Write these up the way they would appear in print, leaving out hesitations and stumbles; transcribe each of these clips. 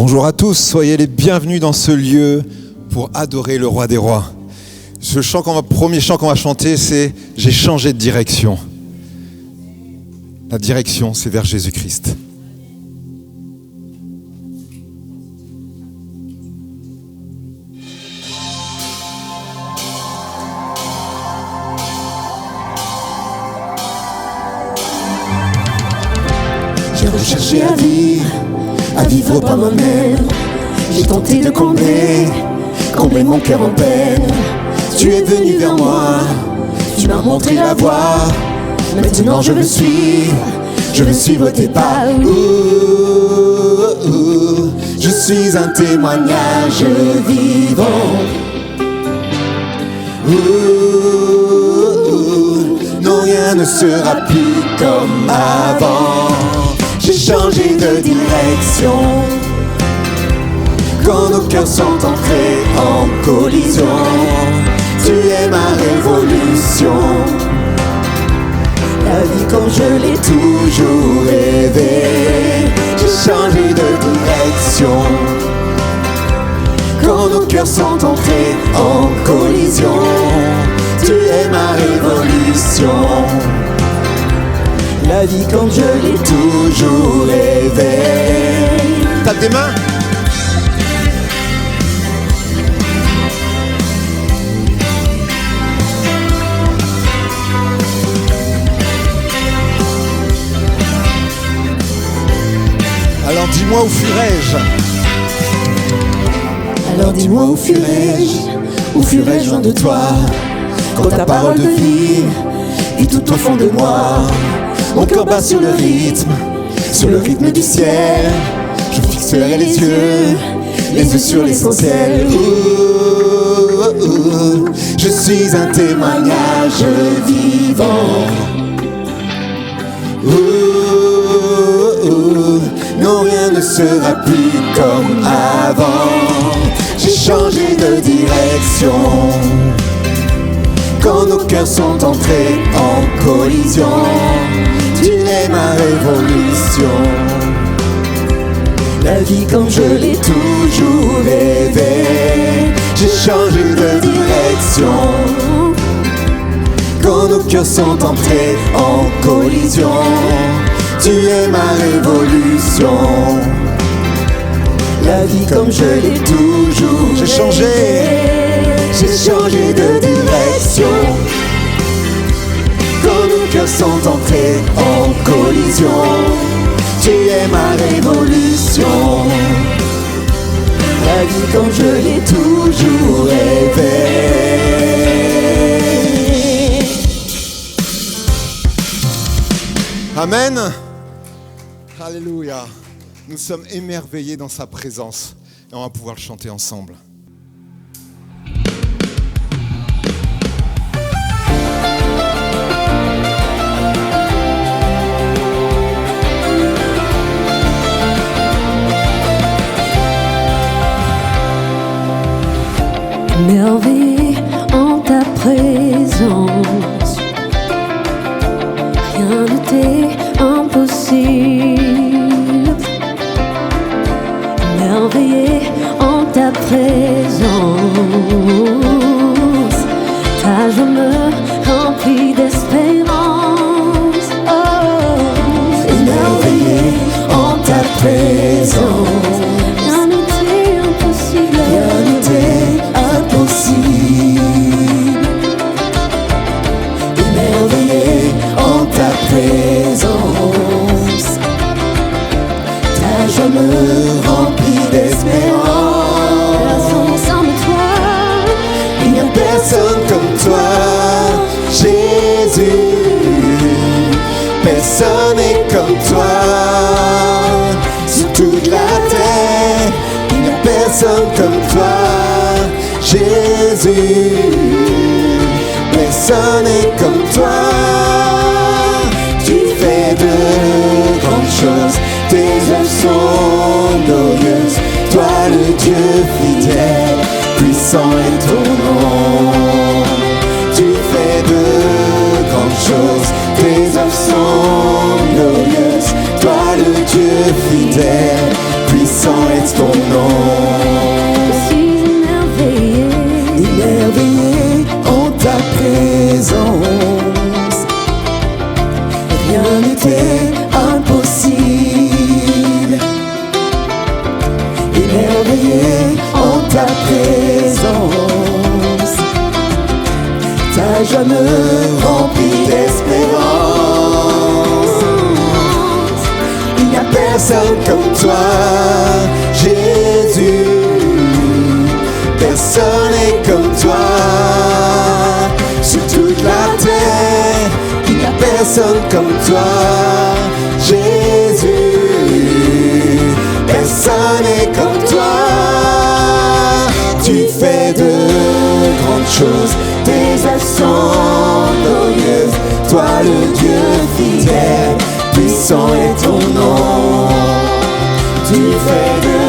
Bonjour à tous, soyez les bienvenus dans ce lieu pour adorer le Roi des Rois. Premier chant qu'on va chanter, c'est « J'ai changé de direction ». La direction, c'est vers Jésus-Christ. J'ai recherché à vivre par moi-même. J'ai tenté de combler mon cœur en peine. Tu es venu vers moi, tu m'as montré la voie. Maintenant je veux suivre tes pas. Je suis un témoignage vivant. Non, rien ne sera plus comme avant. J'ai changé de direction. Quand nos cœurs sont entrés en collision, tu es ma révolution. La vie comme je l'ai toujours rêvé. J'ai changé de direction. Quand nos cœurs sont entrés en collision, tu es ma révolution. La vie comme je l'ai toujours rêvé. Tape des mains. Alors dis-moi où fuirai-je? Alors dis-moi où fuirai-je loin de toi? Quand ta parole de vie est tout au fond de moi. Mon cœur bat sur le rythme du ciel. Je fixerai les yeux sur l'essentiel. Je suis un témoignage vivant. Non, rien ne sera plus comme avant. J'ai changé de direction. Quand nos cœurs sont entrés en collision, tu es ma révolution. La vie comme je l'ai toujours rêvé. J'ai changé de direction. Quand nos cœurs sont entrés en collision, tu es ma révolution. La vie comme je l'ai toujours rêvé. J'ai changé de direction. Quand nos cœurs sont entrés en collision, tu es ma révolution. La vie comme je l'ai toujours rêvé. Amen. Alléluia. Nous sommes émerveillés dans sa présence et on va pouvoir le chanter ensemble. Émerveillé en ta présence, rien ne t'est impossible. Émerveillé en ta présence, ta joie me remplit d'espérance. Oh, Émerveillé en ta présence, rien ne t'est impossible. rien n'était impossible. Émerveillé en ta présence, ta joie me remplit d'espérance. Personne sans toi, Il n'y a personne comme toi, Jésus. Personne n'est comme toi sur toute la terre. Il n'y a personne comme toi, Jésus. Personne n'est comme toi. Tu fais de grandes choses, tes œuvres sont glorieuses. Toi le Dieu fidèle, puissant est ton nom. Tu fais de grandes choses, tes œuvres sont glorieuses. Toi le Dieu fidèle, puissant est ton personne comme toi, Jésus. Personne n'est comme toi, sur toute la terre, il n'y a personne comme toi, Jésus. Personne n'est comme toi, tu fais de grandes choses, tes œuvres sont glorieuses, toi le Dieu fidèle, puissant est ton nom. Tu fais de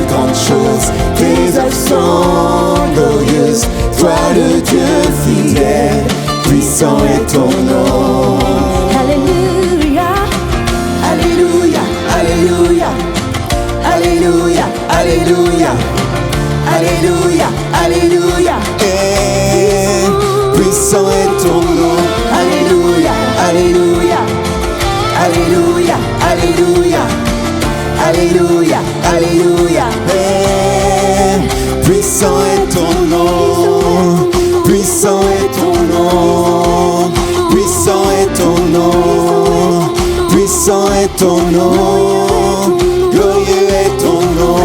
grandes choses, tes œuvres sont glorieuses, toi le Dieu fidèle, puissant est ton nom. Alléluia, Alléluia, Alléluia, Alléluia, Alléluia, Alléluia, Alléluia. Et puissant est ton nom. Alléluia, Alléluia, Alléluia, Alléluia, Alléluia, Alléluia. Et puissant est ton nom. Puissant est ton nom. Puissant est ton nom. Puissant est ton nom. Glorieux est ton nom.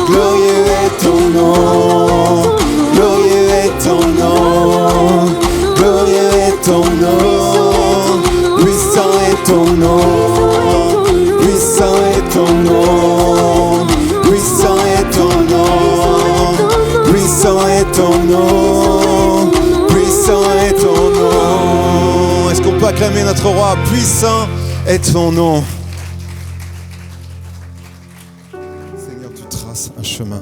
Glorieux est ton nom. Glorieux est ton nom. Glorieux est ton nom. Puissant est ton nom. Puissant est ton nom. Puissant est ton nom. Puissant est ton nom. Puissant est ton nom. Est-ce qu'on peut acclamer notre roi? Puissant est ton nom. Seigneur, tu traces un chemin.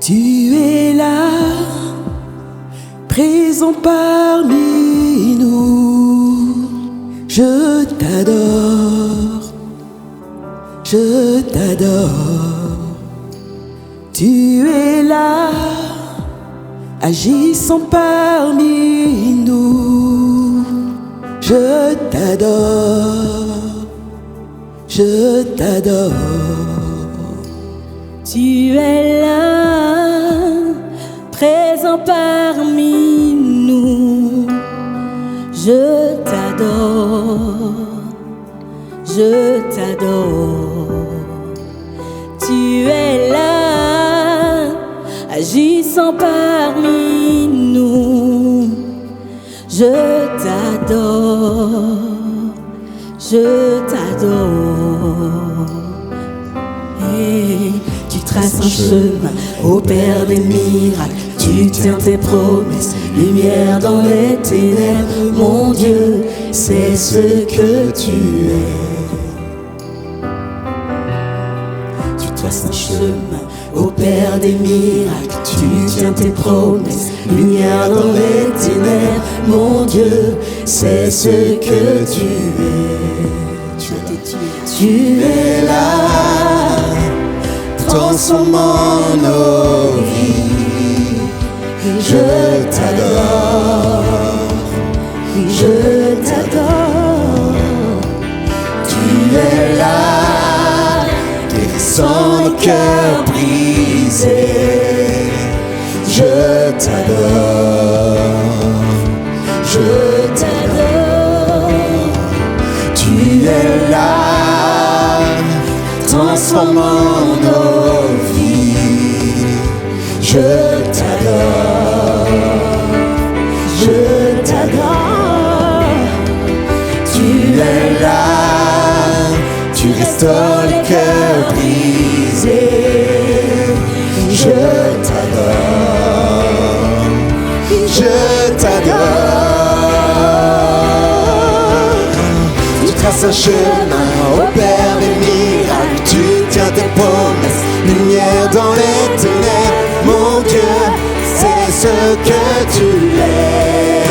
Tu es là, présent parmi nous. Je t'adore, je t'adore. Tu es là, agissant parmi nous. Je t'adore, je t'adore. tu es là, présent parmi nous. Je t'adore, je t'adore. Tu es là, agissant parmi nous. Je t'adore, je t'adore. Et tu traces un chemin, opères des miracles. Tu tiens tes promesses, lumière dans les ténèbres. Mon Dieu, c'est ce que tu es. Tu traces un chemin, opères des miracles. Tu tiens tes promesses, lumière dans les ténèbres. Mon Dieu, c'est ce que tu es. Tu es là, transformant nos vies. Je t'adore, je t'adore. Tu es là, guérissant nos cœurs brisés. Je t'adore, je t'adore. Tu es là, transformant nos vies. Je t'adore, je t'adore. Tu es là, tu restaures les cœurs brisés. Je t'adore, je t'adore. Tu traces un chemin, opères des miracles. Tu tiens tes promesses, lumière dans les ténèbres. Mon Dieu, ce que tu es.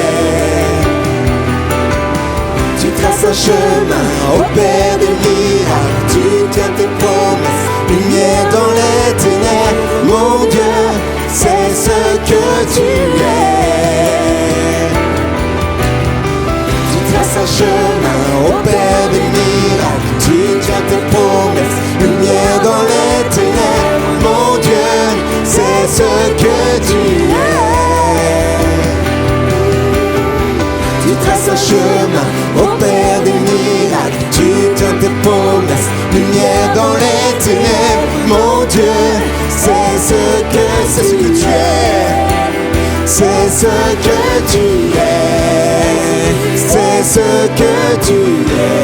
Tu traces un chemin au Père des miracles, tu tiens tes promesses, lumière dans les ténèbres. Mon Dieu, c'est ce que tu es. Tu traces un chemin au Père des miracles, tu tiens tes promesses, lumière dans les ténèbres. Mon Dieu, c'est ce que tu es. Tu traces un chemin au Père des miracles, tu tiens tes promesses, lumière dans les ténèbres. Mon Dieu, c'est ce que tu es. C'est ce que tu es. C'est ce que tu es.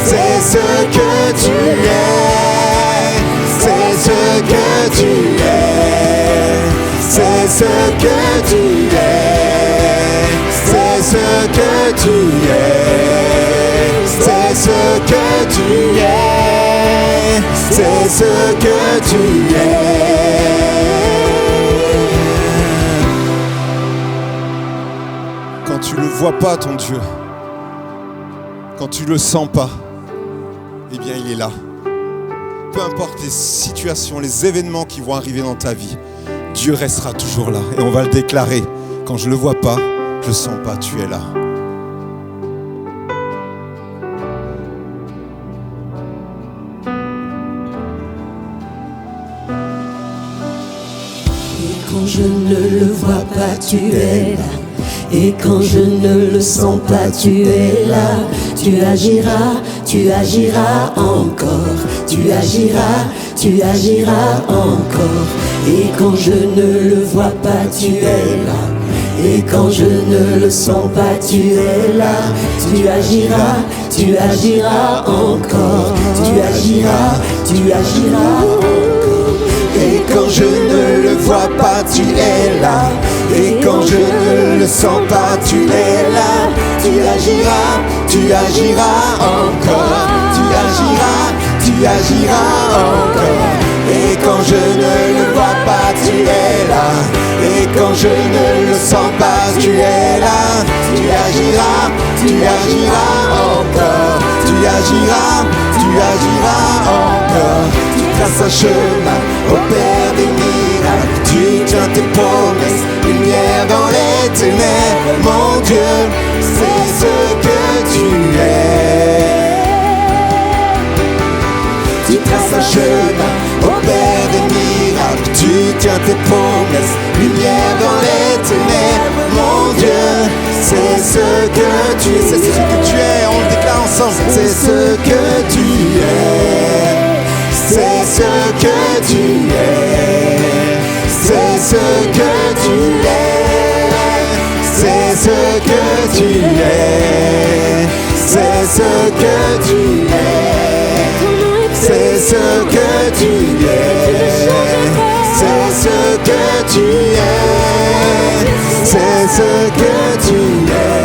C'est ce que tu es. C'est ce que tu es. C'est ce que tu es. C'est ce que tu es. C'est ce que tu es. C'est ce que tu es. Quand tu le vois pas, ton Dieu, quand tu le sens pas, eh bien il est là. Peu importe les situations, les événements qui vont arriver dans ta vie, Dieu restera toujours là. Et on va le déclarer. Quand je le vois pas, je sens pas, tu es là. Et quand je ne le vois pas, tu es là. Et quand je ne le sens pas, tu es là. Tu agiras encore. Tu agiras encore. Et quand je ne le vois pas, tu es là. Et quand je ne le sens pas, tu es là. Tu agiras encore. Tu agiras encore. Et quand je ne le vois pas, tu es là. Et quand je ne le sens pas, tu es là. Tu agiras encore. Tu agiras encore. Et quand je ne le vois pas, tu es là. Et quand je ne le sens pas, tu es là. Tu agiras encore. Tu agiras encore. Tu traces un chemin au Père des miracles, tu tiens tes promesses, lumière dans les ténèbres. Mon Dieu, c'est ce que tu es. Tu traces un chemin au Père des miracles, tu tiens tes promesses, lumière dans les ténèbres. Mon Dieu, c'est ce que tu es. C'est ce que tu es, on le déclare ensemble. C'est ce que tu es. C'est ce que tu es. C'est ce que tu es. C'est ce que tu es. C'est ce que tu es. C'est ce que tu es. C'est ce que tu es. C'est ce que tu es.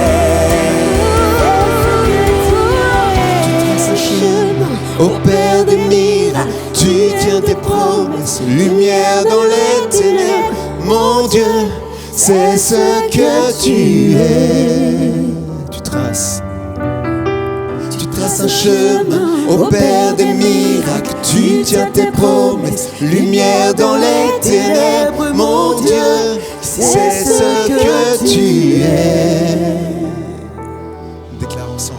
Tu traces un chemin au Père des miracles, tu tiens tes promesses, lumière dans les ténèbres. Mon Dieu, c'est ce que tu es. Tu traces un chemin au Père des miracles, tu tiens tes promesses, lumière dans les ténèbres. Mon Dieu, c'est ce que tu es. Déclare ensemble.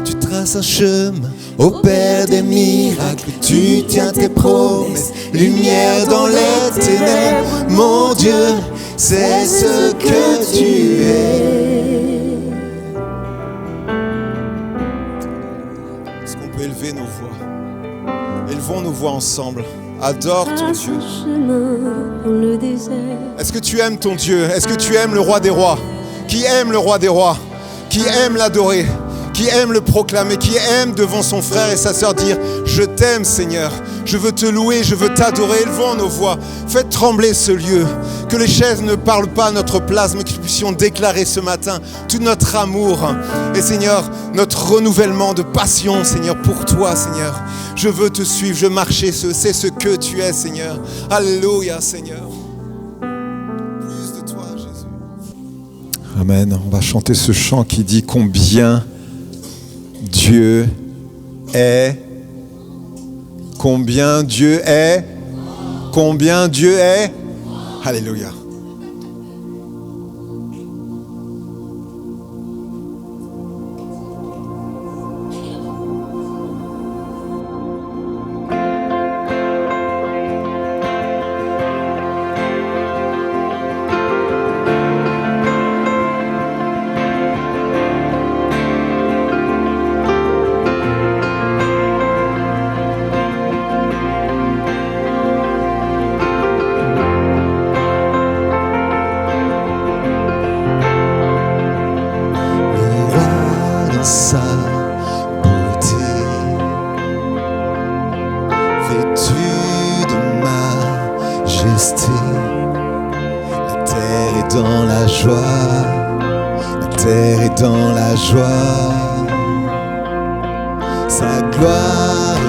Tu traces un chemin au Père des miracles, tu tiens tes promesses, lumière dans les ténèbres. Mon Dieu, c'est ce que tu es. Est-ce qu'on peut élever nos voix? Élevons nos voix ensemble. Adore ton Dieu. Est-ce que tu aimes ton Dieu? Est-ce que tu aimes le roi des rois? Qui aime le roi des rois? Qui aime l'adorer? Qui aime le proclamer? Qui aime devant son frère et sa sœur dire « Je t'aime Seigneur, je veux te louer, je veux t'adorer ». Élevons nos voix, faites trembler ce lieu. Que les chaises ne parlent pas à notre place, mais que nous puissions déclarer ce matin tout notre amour. Et Seigneur, notre renouvellement de passion, Seigneur, pour toi, Seigneur. Je veux te suivre, je marcher, c'est ce que tu es, Seigneur. Alléluia, Seigneur. Amen. On va chanter ce chant qui dit combien Dieu est. Combien Dieu est. Combien Dieu est. Alléluia. Sa beauté, vêtu de majesté, la terre est dans la joie, la terre est dans la joie, sa gloire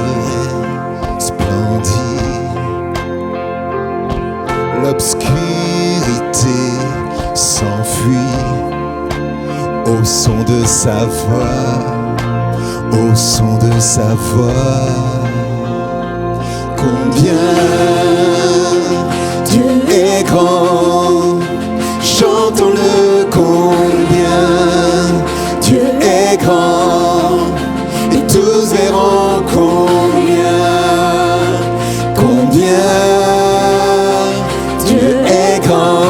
resplendit, l'obscurité s'enfuit. Au son de sa voix, au son de sa voix, combien Dieu est grand, chantons-le combien Dieu est grand, et tous verront combien Dieu est grand.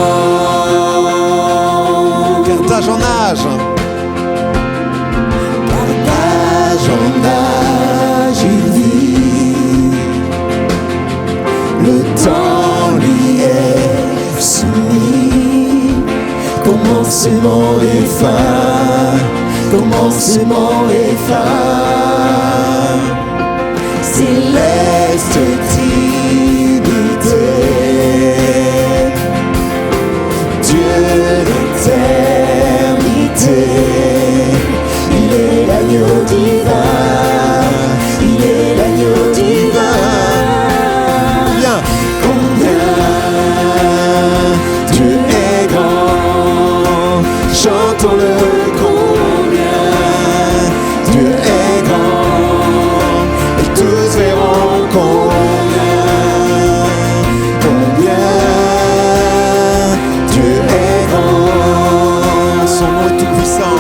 D'âge en âge. D'âge en âge il vit, le temps lui est soumis, commencement et fin, commencement et fin, céleste dignité, Dieu l'éternité. Il est l'agneau divin, il est l'agneau divin. Combien Dieu est grand, chantons-le combien Dieu est grand, et tous verront combien Dieu est grand. Son nom est tout puissant.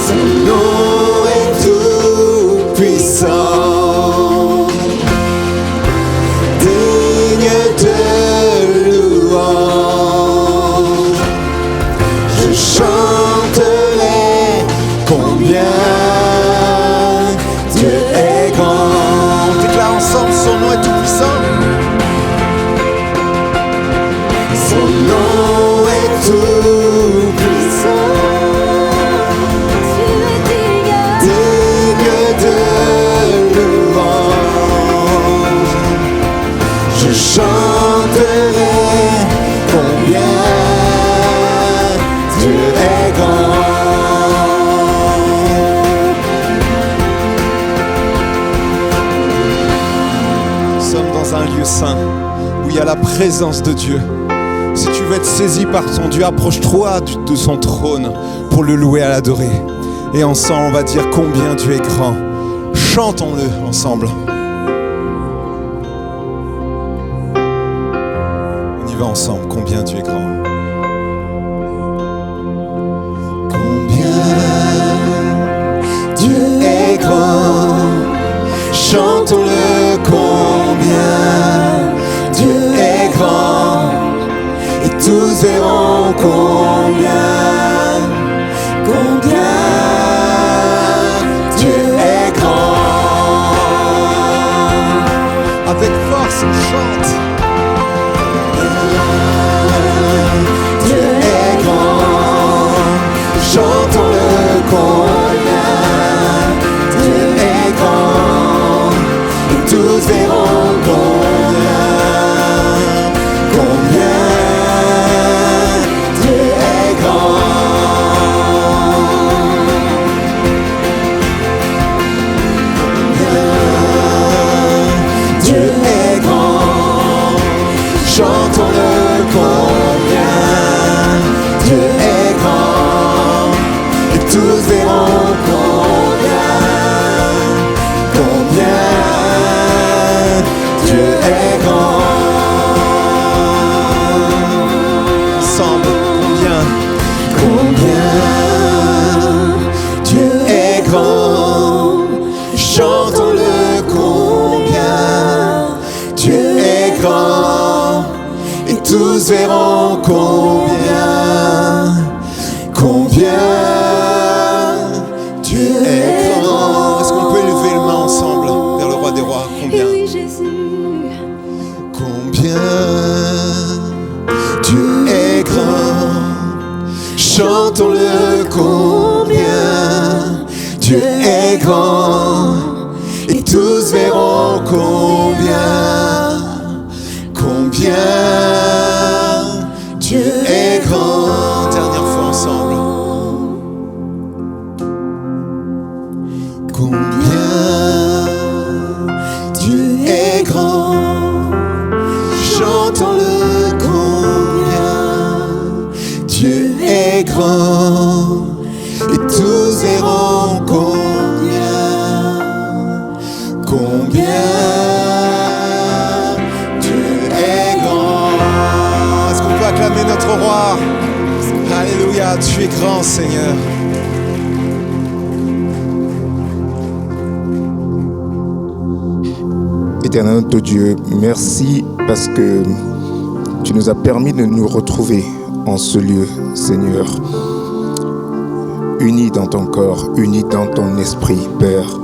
Son nom est tout puissant, digne de louange. Je chanterai combien Dieu est grand. On déclare ensemble, son nom est tout puissant. Son nom est tout puissant, digne de louange. Je chanterai combien Dieu est grand. Nous sommes dans un lieu saint où il y a la présence de Dieu. Si tu veux être saisi par ton Dieu, approche-toi de son trône pour le louer et l'adorer. Et ensemble, on va dire combien Dieu est grand. Chantons-le ensemble. On y va ensemble, combien Dieu est grand. Combien Dieu est grand, chantons-le combien Dieu est grand, et tous verront combien Dieu est grand. Avec force, on chante. Dieu est grand, chantons-le combien Dieu est grand, et tous verront combien Dieu est grand. Dieu est grand, chantons-le combien est grand, et tous verront combien Dieu est grand. Est-ce qu'on peut élever les mains ensemble vers le roi des rois? Combien? Et oui, Jésus. Combien Dieu est grand, chantons-le combien Dieu est grand, et tous verront combien Dieu est grand. Dernière fois ensemble. Combien Dieu est grand, chantons-le combien Dieu est grand, et tous verront combien Dieu est grand. Est-ce qu'on peut acclamer notre roi? Alléluia, tu es grand, Seigneur. Éternel notre Dieu, merci parce que tu nous as permis de nous retrouver en ce lieu, Seigneur, unis dans ton corps, unis dans ton esprit, Père,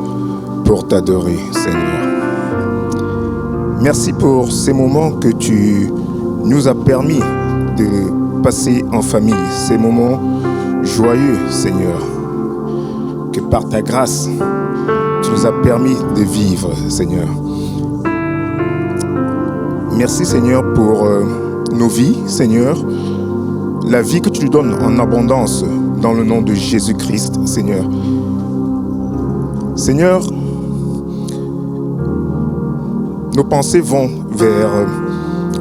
pour t'adorer, Seigneur. Merci pour ces moments que tu nous as permis de passer en famille, ces moments joyeux, Seigneur, que par ta grâce, tu nous as permis de vivre, Seigneur. Merci, Seigneur, pour nos vies, Seigneur, la vie que tu nous donnes en abondance dans le nom de Jésus-Christ, Seigneur. Seigneur, nos pensées vont vers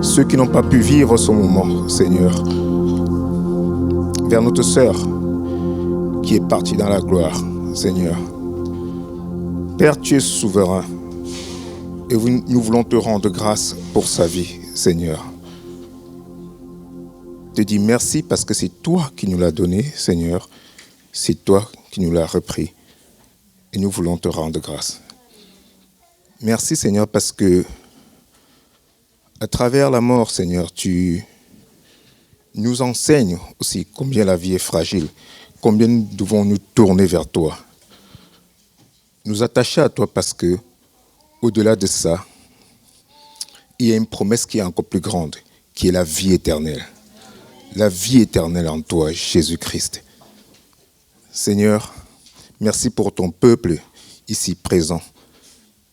ceux qui n'ont pas pu vivre ce moment, Seigneur, vers notre sœur qui est partie dans la gloire, Seigneur. Père, tu es souverain. Et nous voulons te rendre grâce pour sa vie, Seigneur. Te dis merci parce que c'est toi qui nous l'as donné, Seigneur. C'est toi qui nous l'as repris. Et nous voulons te rendre grâce. Merci, Seigneur, parce que à travers la mort, Seigneur, tu nous enseignes aussi combien la vie est fragile, combien nous devons nous tourner vers toi. Nous attacher à toi parce que au-delà de ça, il y a une promesse qui est encore plus grande, qui est la vie éternelle. La vie éternelle en toi, Jésus-Christ. Seigneur, merci pour ton peuple ici présent,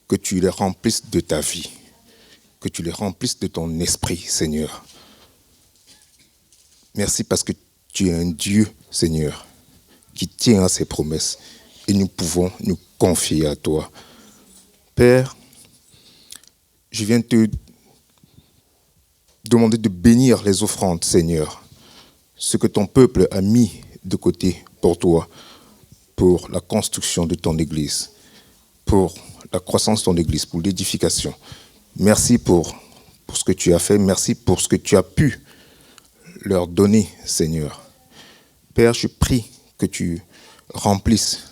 que tu les remplisses de ta vie, que tu les remplisses de ton esprit, Seigneur. Merci parce que tu es un Dieu, Seigneur, qui tient à ses promesses et nous pouvons nous confier à toi. Père, je viens te demander de bénir les offrandes, Seigneur, ce que ton peuple a mis de côté pour toi, pour la construction de ton Église, pour la croissance de ton Église, pour l'édification. Merci pour ce que tu as fait, merci pour ce que tu as pu leur donner, Seigneur. Père, je prie que tu remplisses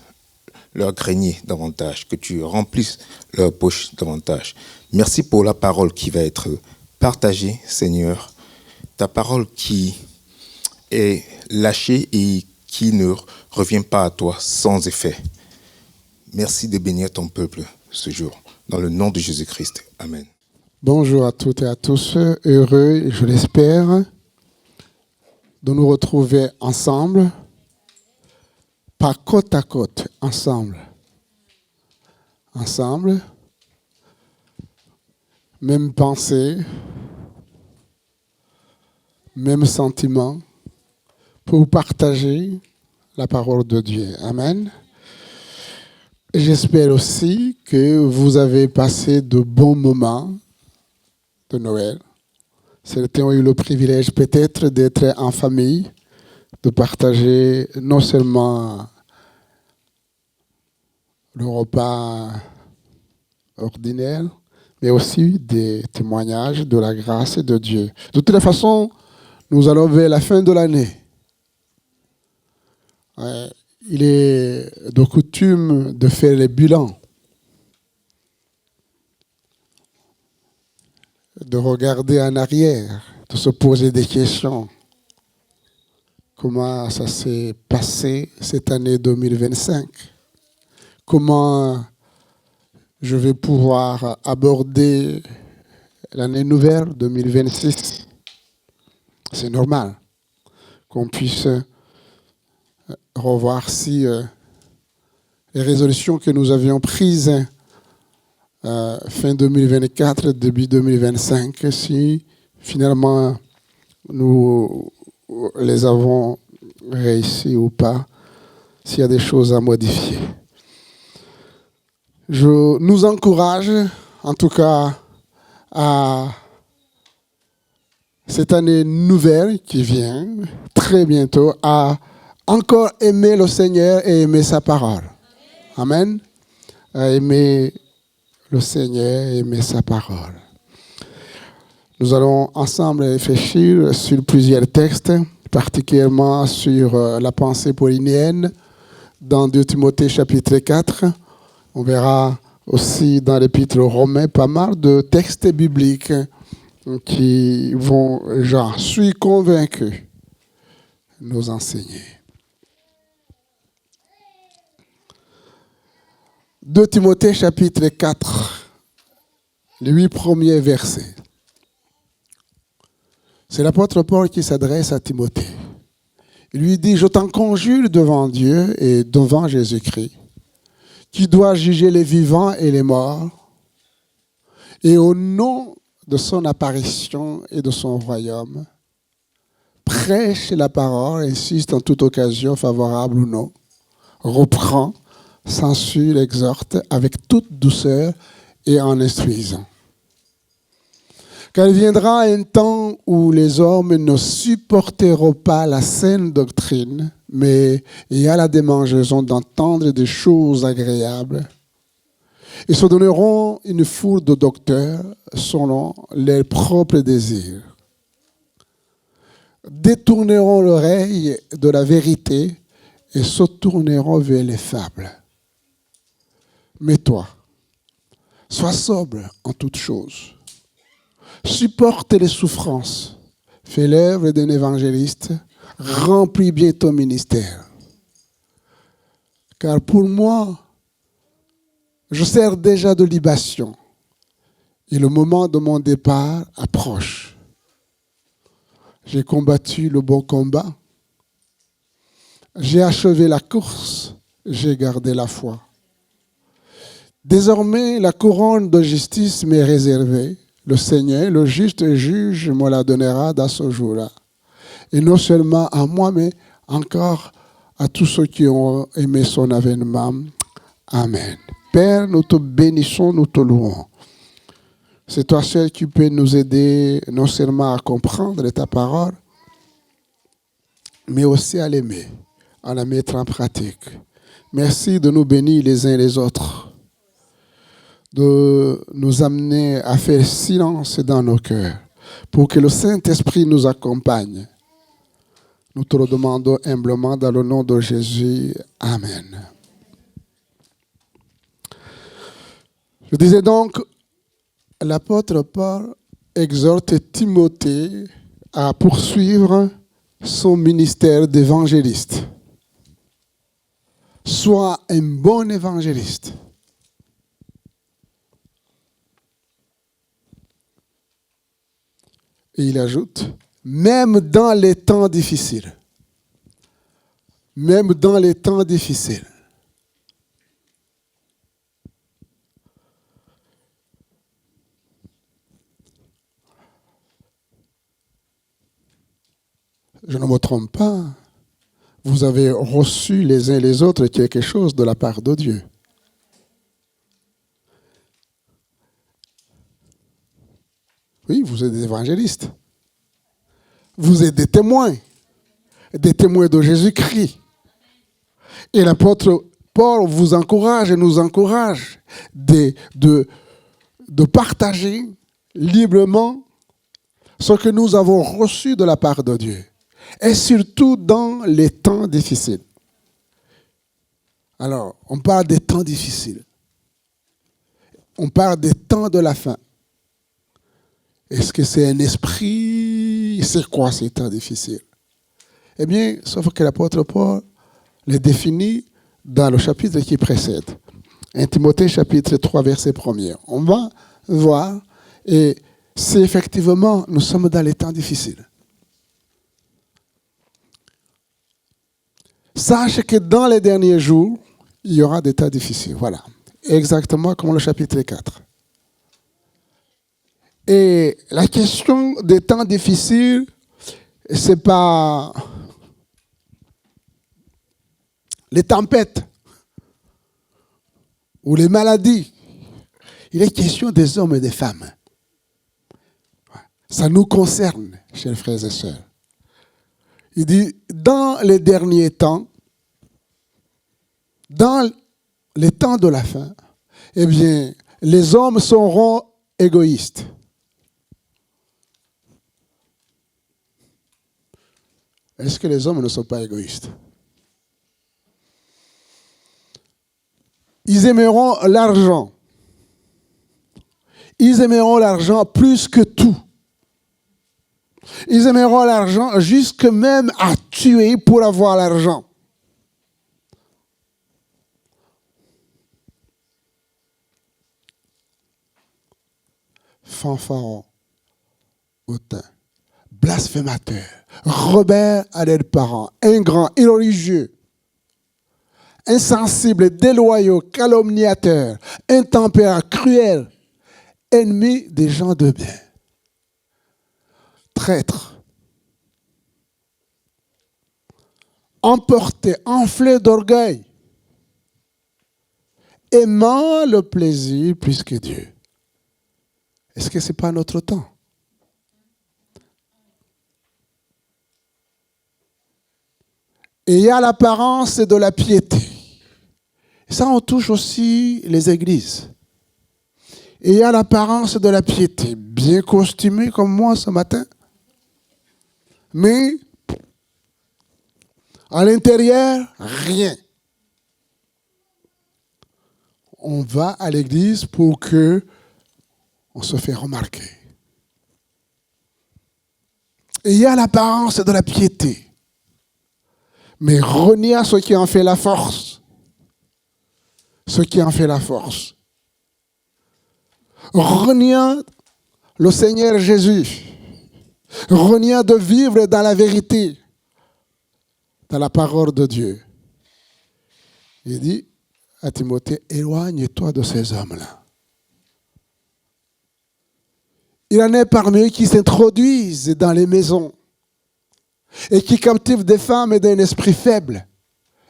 leur grenier davantage, que tu remplisses leur poche davantage. Merci pour la parole qui va être partagée, Seigneur. Ta parole qui est lâchée et qui ne revient pas à toi sans effet. Merci de bénir ton peuple ce jour. Dans le nom de Jésus-Christ. Amen. Bonjour à toutes et à tous. Heureux, je l'espère, de nous retrouver ensemble, pas côte à côte, ensemble. Ensemble. Même pensée, même sentiment, pour partager la parole de Dieu. Amen. J'espère aussi que vous avez passé de bons moments de Noël. Certains ont eu le privilège peut-être d'être en famille, de partager non seulement le repas ordinaire, mais aussi des témoignages de la grâce de Dieu. De toute façon, nous allons vers la fin de l'année. Il est de coutume de faire les bilans. de regarder en arrière, de se poser des questions. Comment ça s'est passé cette année 2025? Comment je vais pouvoir aborder l'année nouvelle 2026? C'est normal qu'on puisse revoir si les résolutions que nous avions prises fin 2024, début 2025, si finalement nous les avons réussi ou pas, s'il y a des choses à modifier. Je nous encourage, en tout cas, à cette année nouvelle qui vient, très bientôt, à encore aimer le Seigneur et aimer sa parole. Amen. À aimer le Seigneur et aimer sa parole. Nous allons ensemble réfléchir sur plusieurs textes, particulièrement sur la pensée paulinienne dans 2 Timothée chapitre 4. On verra aussi dans l'épître aux Romains pas mal de textes bibliques qui vont, j'en suis convaincu, nous enseigner. 2 Timothée chapitre 4, les 8 premiers versets. C'est l'apôtre Paul qui s'adresse à Timothée. Il lui dit, « Je t'en conjure devant Dieu et devant Jésus-Christ, qui doit juger les vivants et les morts, et au nom de son apparition et de son royaume, prêche la parole, insiste en toute occasion, favorable ou non, reprend, censure, exhorte avec toute douceur et en instruisant. Car il viendra un temps où les hommes ne supporteront pas la saine doctrine, mais il y a la démangeaison d'entendre des choses agréables. Ils se donneront une foule de docteurs selon leurs propres désirs. Détourneront l'oreille de la vérité et se tourneront vers les fables. Mais toi, sois sobre en toutes choses. Supporte les souffrances. Fais l'œuvre d'un évangéliste. Remplis bien ton ministère. Car pour moi, je sers déjà de libation et le moment de mon départ approche. J'ai combattu le bon combat. J'ai achevé la course. J'ai gardé la foi. Désormais, la couronne de justice m'est réservée. Le Seigneur, le juste juge, me la donnera dans ce jour-là. Et non seulement à moi, mais encore à tous ceux qui ont aimé son avènement. Amen. Père, nous te bénissons, nous te louons. C'est toi seul qui peux nous aider non seulement à comprendre ta parole, mais aussi à l'aimer, à la mettre en pratique. Merci de nous bénir les uns les autres, de nous amener à faire silence dans nos cœurs, pour que le Saint-Esprit nous accompagne. Nous te le demandons humblement dans le nom de Jésus. Amen. Je disais donc, l'apôtre Paul exhorte Timothée à poursuivre son ministère d'évangéliste. Sois un bon évangéliste. Et il ajoute, même dans les temps difficiles. Même dans les temps difficiles. Je ne me trompe pas. Vous avez reçu les uns les autres quelque chose de la part de Dieu. Oui, vous êtes des évangélistes. Vous êtes des témoins de Jésus-Christ. Et l'apôtre Paul vous encourage et nous encourage de partager librement ce que nous avons reçu de la part de Dieu. Et surtout dans les temps difficiles. Alors, on parle des temps difficiles. On parle des temps de la fin. Est-ce que c'est un esprit? C'est quoi ces temps difficiles? Eh bien, sauf que l'apôtre Paul les définit dans le chapitre qui précède. 1 Timothée chapitre 3, verset 1er. On va voir, et c'est effectivement, nous sommes dans les temps difficiles. Sache que dans les derniers jours, il y aura des temps difficiles. Voilà. Exactement comme le chapitre 4. Et la question des temps difficiles, c'est pas les tempêtes ou les maladies. Il est question des hommes et des femmes. Ça nous concerne, chers frères et sœurs. Il dit, dans les derniers temps, dans les temps de la fin, eh bien, les hommes seront égoïstes. Est-ce que les hommes ne sont pas égoïstes? Ils aimeront l'argent. Ils aimeront l'argent plus que tout. Ils aimeront l'argent jusque même à tuer pour avoir l'argent. Fanfaron, hautain, blasphémateur, rebelle à leurs parents, ingrat, irreligieux, insensible, déloyaux, calomniateur, intempérant, cruel, ennemi des gens de bien, traître, emporté, enflé d'orgueil, aimant le plaisir plus que Dieu. Est-ce que ce n'est pas notre temps? Et il y a l'apparence de la piété. Et ça, on touche aussi les églises. Et il y a l'apparence de la piété, bien costumée comme moi ce matin. Mais à l'intérieur, rien. On va à l'église pour que on se fait remarquer. Et il y a l'apparence de la piété. Mais renier à ce qui en fait la force. Ce qui en fait la force. Renier le Seigneur Jésus. Renier de vivre dans la vérité. Dans la parole de Dieu. Il dit à Timothée, éloigne-toi de ces hommes-là. Il y en a parmi eux qui s'introduisent dans les maisons et qui captivent des femmes et d'un esprit faible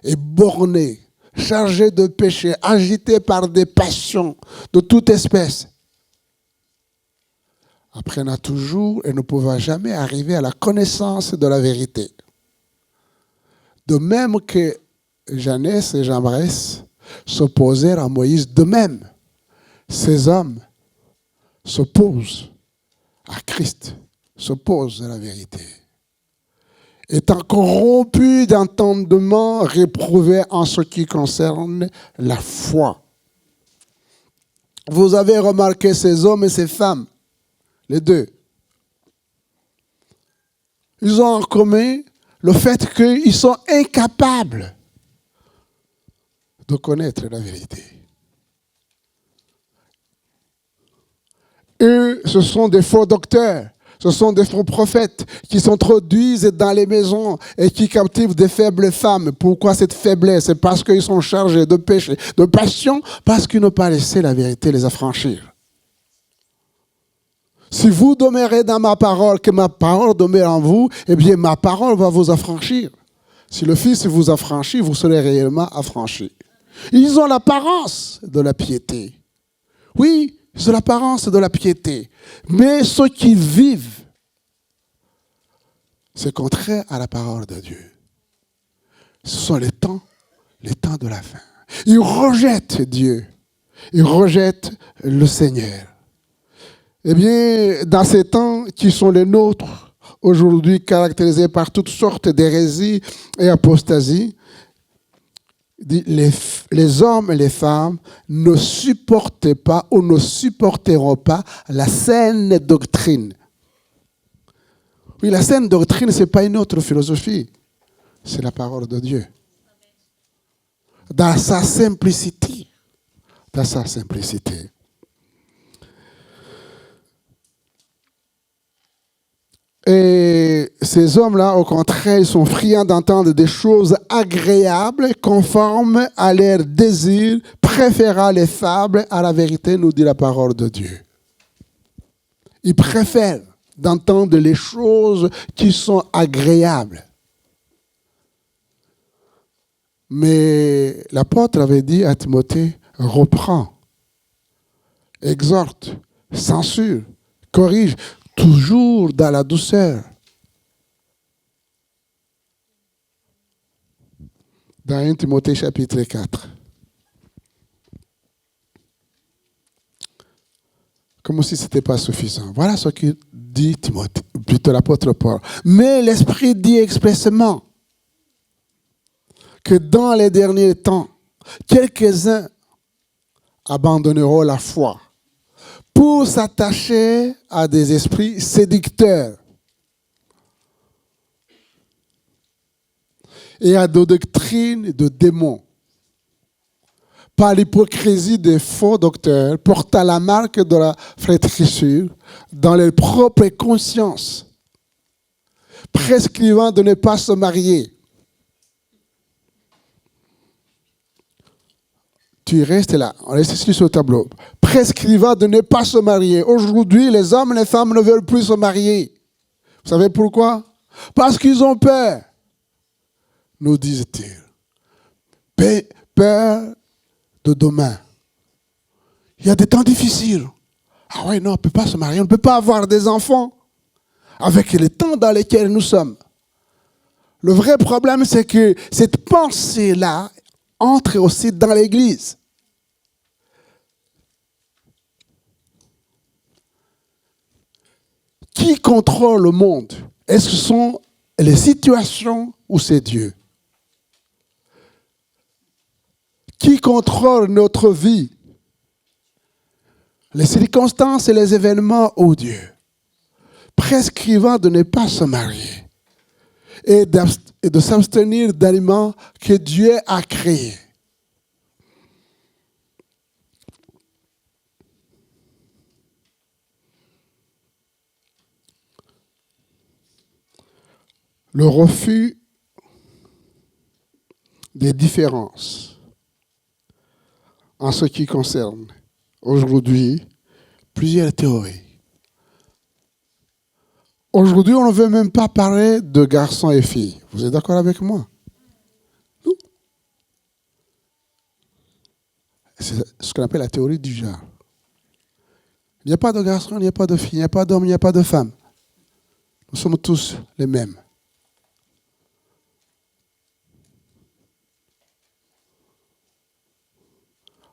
et borné, chargé de péché, agité par des passions de toute espèce. Apprenant toujours et ne pouvant jamais arriver à la connaissance de la vérité. De même que Jeannès et Jambres s'opposèrent à Moïse, de même, ces hommes s'opposent à Christ, s'opposent à la vérité. Étant corrompus d'entendement, réprouvés en ce qui concerne la foi. Vous avez remarqué ces hommes et ces femmes, les deux. Ils ont en commun le fait qu'ils sont incapables de connaître la vérité. Eux, ce sont des faux docteurs, ce sont des faux prophètes qui s'introduisent dans les maisons et qui captivent des faibles femmes. Pourquoi cette faiblesse? C'est parce qu'ils sont chargés de péché, de passion, parce qu'ils n'ont pas laissé la vérité les affranchir. Si vous demeurez dans ma parole, que ma parole demeure en vous, eh bien ma parole va vous affranchir. Si le Fils vous affranchit, vous serez réellement affranchis. Ils ont l'apparence de la piété. Oui, c'est l'apparence de la piété. Mais ceux qui vivent, c'est contraire à la parole de Dieu. Ce sont les temps de la fin. Ils rejettent Dieu. Ils rejettent le Seigneur. Eh bien, dans ces temps qui sont les nôtres, aujourd'hui caractérisés par toutes sortes d'hérésies et apostasies, dit, les hommes et les femmes ne supportent pas ou ne supporteront pas la saine doctrine. Oui, la saine doctrine, ce n'est pas une autre philosophie. C'est la parole de Dieu. Dans sa simplicité. Dans sa simplicité. Et ces hommes-là, au contraire, ils sont friands d'entendre des choses agréables, conformes à leurs désirs, préférant les fables à la vérité, nous dit la parole de Dieu. Ils préfèrent d'entendre les choses qui sont agréables. Mais l'apôtre avait dit à Timothée, reprends, exhorte, censure, corrige, toujours dans la douceur. Dans 1 Timothée chapitre 4. Comme si ce n'était pas suffisant. Voilà ce que dit Timothée, plutôt l'apôtre Paul. Mais l'Esprit dit expressément que dans les derniers temps, quelques-uns abandonneront la foi pour s'attacher à des esprits séducteurs et à des doctrines de démons, par l'hypocrisie des faux docteurs portant la marque de la flétrissure dans leur propre conscience, prescrivant de ne pas se marier. Tu restes là, on reste ici sur le tableau. Prescrivant de ne pas se marier. Aujourd'hui, les hommes et les femmes ne veulent plus se marier. Vous savez pourquoi? Parce qu'ils ont peur, nous disent-ils. Peur de demain. Il y a des temps difficiles. Ah oui, non, on ne peut pas se marier, on ne peut pas avoir des enfants avec les temps dans lesquels nous sommes. Le vrai problème, c'est que cette pensée-là entre aussi dans l'Église. Qui contrôle le monde? Est-ce que ce sont les situations ou c'est Dieu? Qui contrôle notre vie? Les circonstances et les événements ou Dieu? Prescrivant de ne pas se marier et de s'abstenir d'aliments que Dieu a créés. Le refus des différences en ce qui concerne aujourd'hui plusieurs théories. Aujourd'hui, on ne veut même pas parler de garçons et filles. Vous êtes d'accord avec moi? Non. C'est ce qu'on appelle la théorie du genre. Il n'y a pas de garçons, il n'y a pas de filles, il n'y a pas d'hommes, il n'y a pas de femmes. Nous sommes tous les mêmes.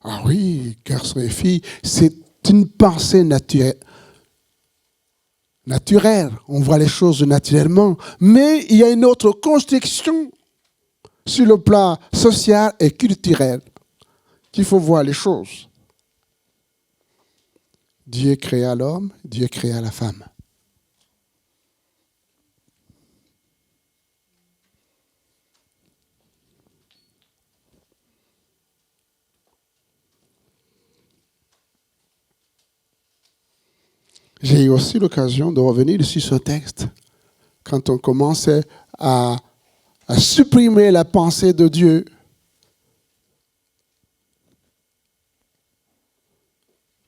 Ah oui, garçons et filles, c'est une pensée naturelle. On voit les choses naturellement. Mais il y a une autre construction sur le plan social et culturel qu'il faut voir les choses. Dieu créa l'homme, Dieu créa la femme. J'ai eu aussi l'occasion de revenir sur ce texte quand on commence à supprimer la pensée de Dieu.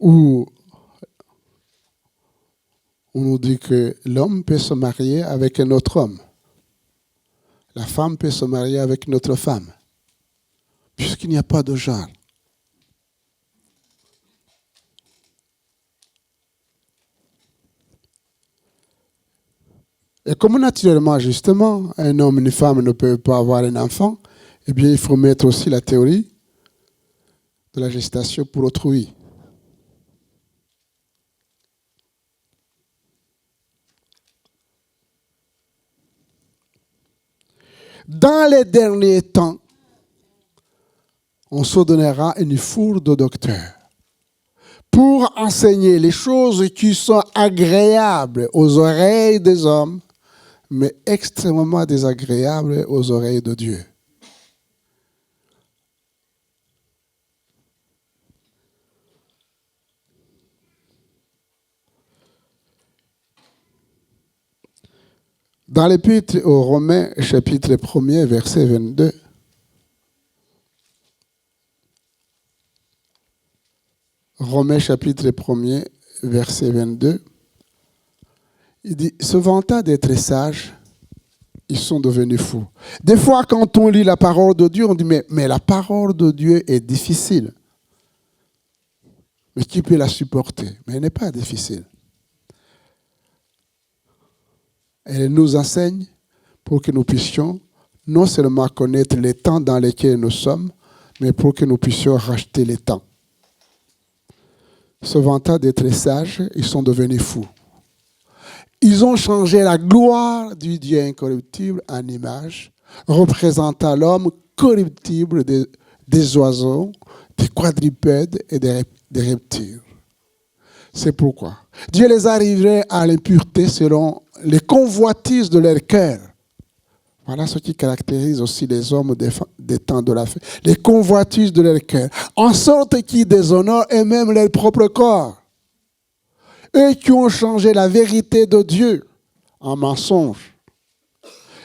Où on nous dit que l'homme peut se marier avec un autre homme. La femme peut se marier avec une autre femme. Puisqu'il n'y a pas de genre. Et comme naturellement, justement, un homme et une femme ne peuvent pas avoir un enfant, eh bien, il faut mettre aussi la théorie de la gestation pour autrui. Dans les derniers temps, on se donnera une foule de docteurs pour enseigner les choses qui sont agréables aux oreilles des hommes, mais extrêmement désagréables aux oreilles de Dieu. Dans l'Épître aux Romains, chapitre 1er, verset 22, Romains chapitre 1er, verset 22, il dit, se vantant d'être sages, ils sont devenus fous. Des fois, quand on lit la parole de Dieu, on dit, mais la parole de Dieu est difficile. Mais qui peut la supporter? Mais elle n'est pas difficile. Elle nous enseigne pour que nous puissions non seulement connaître les temps dans lesquels nous sommes, mais pour que nous puissions racheter les temps. Se vantant d'être sages, ils sont devenus fous. Ils ont changé la gloire du Dieu incorruptible en image, représentant l'homme corruptible des oiseaux, des quadrupèdes et des reptiles. C'est pourquoi Dieu les arriverait à l'impureté selon les convoitises de leur cœur. Voilà ce qui caractérise aussi les hommes des temps de la fin. Les convoitises de leur cœur. En sorte qu'ils déshonorent eux-mêmes leur propre corps. Eux qui ont changé la vérité de Dieu en mensonge.